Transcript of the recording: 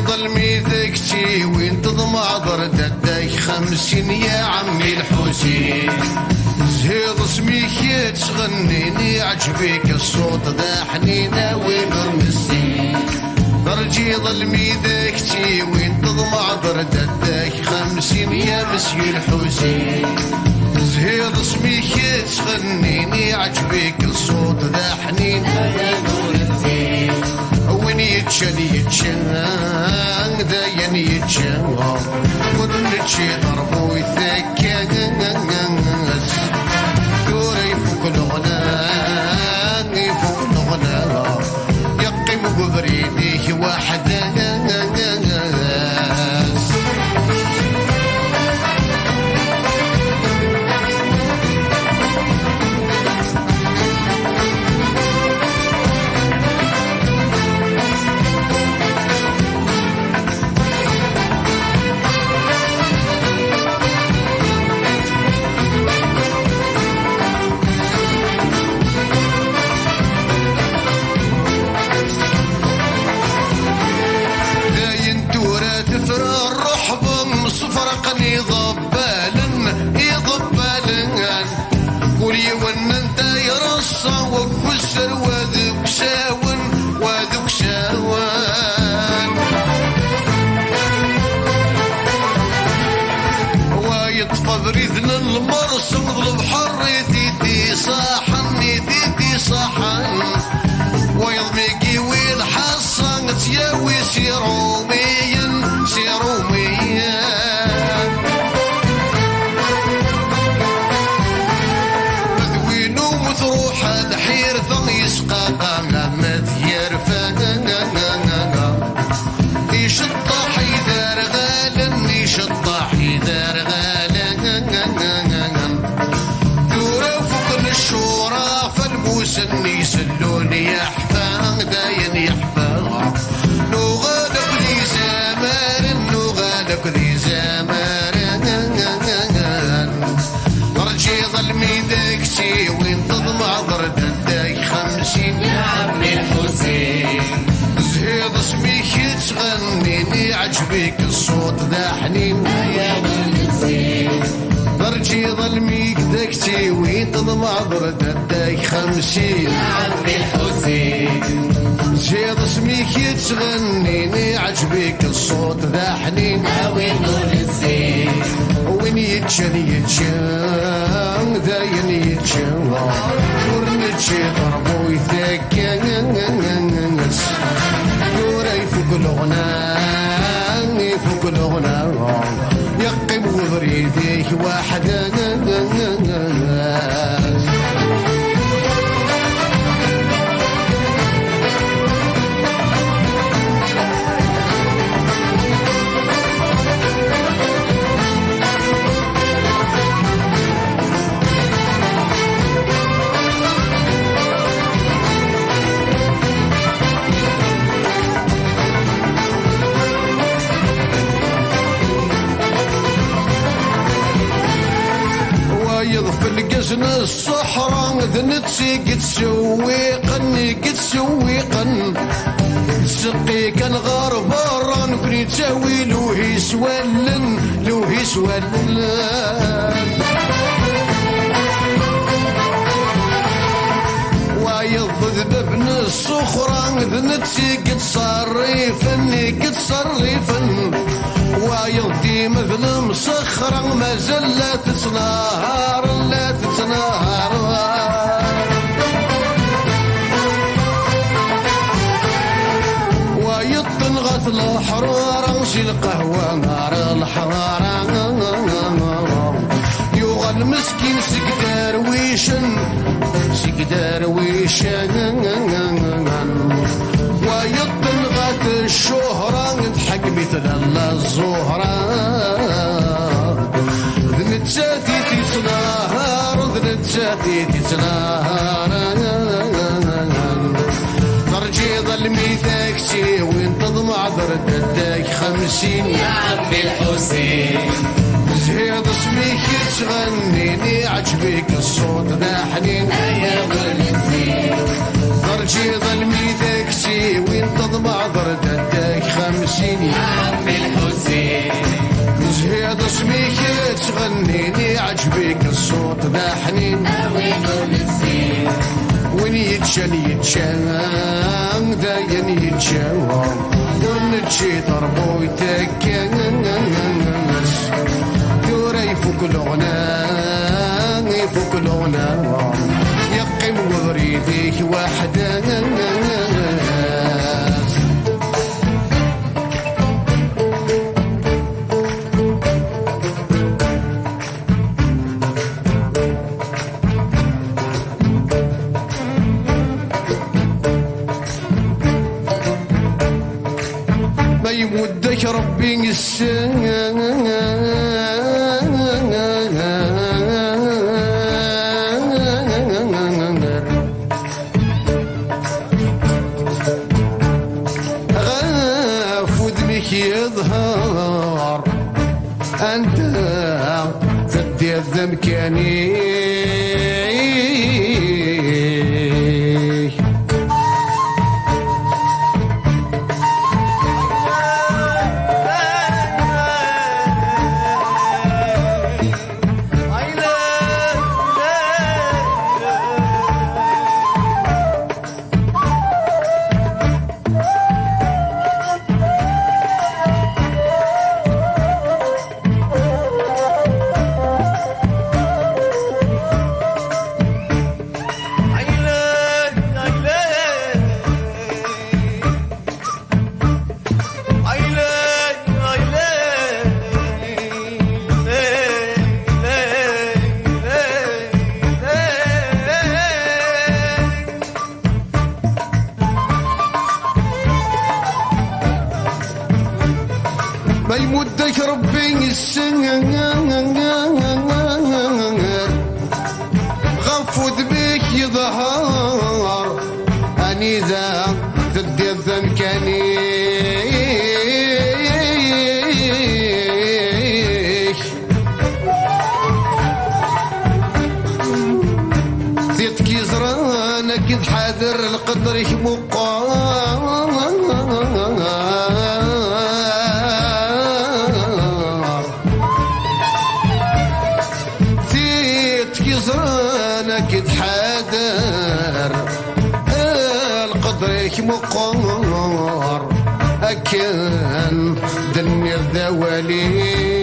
ظل ميذكتي وين تضمع ضردك 50 يا عمي الحسين زهيض سميك تغنيني عجبك الصوت ذا حنينة وين المسين درجي ظل ميذكتي وين تضمع ضردك 50 يا مسي الحسين زهيض سميك تغنيني عجبك الصوت ذا حنينة وين يتشن داين يتشن ودنتشي ضربو يثكنس دوري فوق الغنى فوق الغنى يقيم ببريديه واحد بريدنا المرسم البحر تيتي صاحن ويضميكي والحصن تياوي سيروميا مذوينو وتروح الحير ثم يسقى لما تيرفان يشطح يدار غالا يشطح يدار غالا دورا فوق الشورى فالموسن يسلوني يحفا داين يحفا نغالق ذي زمان رجي ظل ميدكتي وين تضمع ضردك 50 يا عمي الحسين زهيض اسميك تغنيني عجبك الصوت ذا حنين يا الحسين برجي ظل ميدكتي وين تضمع ضردك 50 يا عمي الحسين زهيض اسميك تغنيني عجبك الصوت ذا حنين وين الزين وين يتشن داين يتشن ورنتشي ضربو يثكنس دوري فوق الغنى يقم وبريديه واحد يضف القزن الصحراء ذنتسي قد سويقن سقي كان غربارا نكوني تساوي لوهي سولن ويض بابن الصخرة ذنتسي قد صريفن ويضي مثل مسخرة ما زلت تتنهار ويطنغت الحرارة وشي القهوة نار الحرارة يغل مسكين سكدار ويشن ويطنغت الشهرة تحق مثل الزهرة ذنتساتي تتنهار درجي ظل ميثاكسي وين تضمع ضردك 50 يا عمي الحسين زهيض اسميك تغنيني عجبك الصوت ذا حنين يا ولدي درجي ظل ميثاكسي وين تضمع ضردك 50 يعجبك الصوت ذا حنين وين يتشان يتشان داين يتشان ونتشي ضربو يتكاس دورا يفوق الغنام يفوق الغنام يقيم وغريديك وحده ما يمدك ربي غاف ودنك يظهر أنت تدي الذمكاني ما يمدك ربي غفوت بك يظهر أني ذا تدي الذمكاني زيتك يزران أكيد حاذر القدر يمقار زرانك تحذر القدر مقار أكن دنيا ذوالي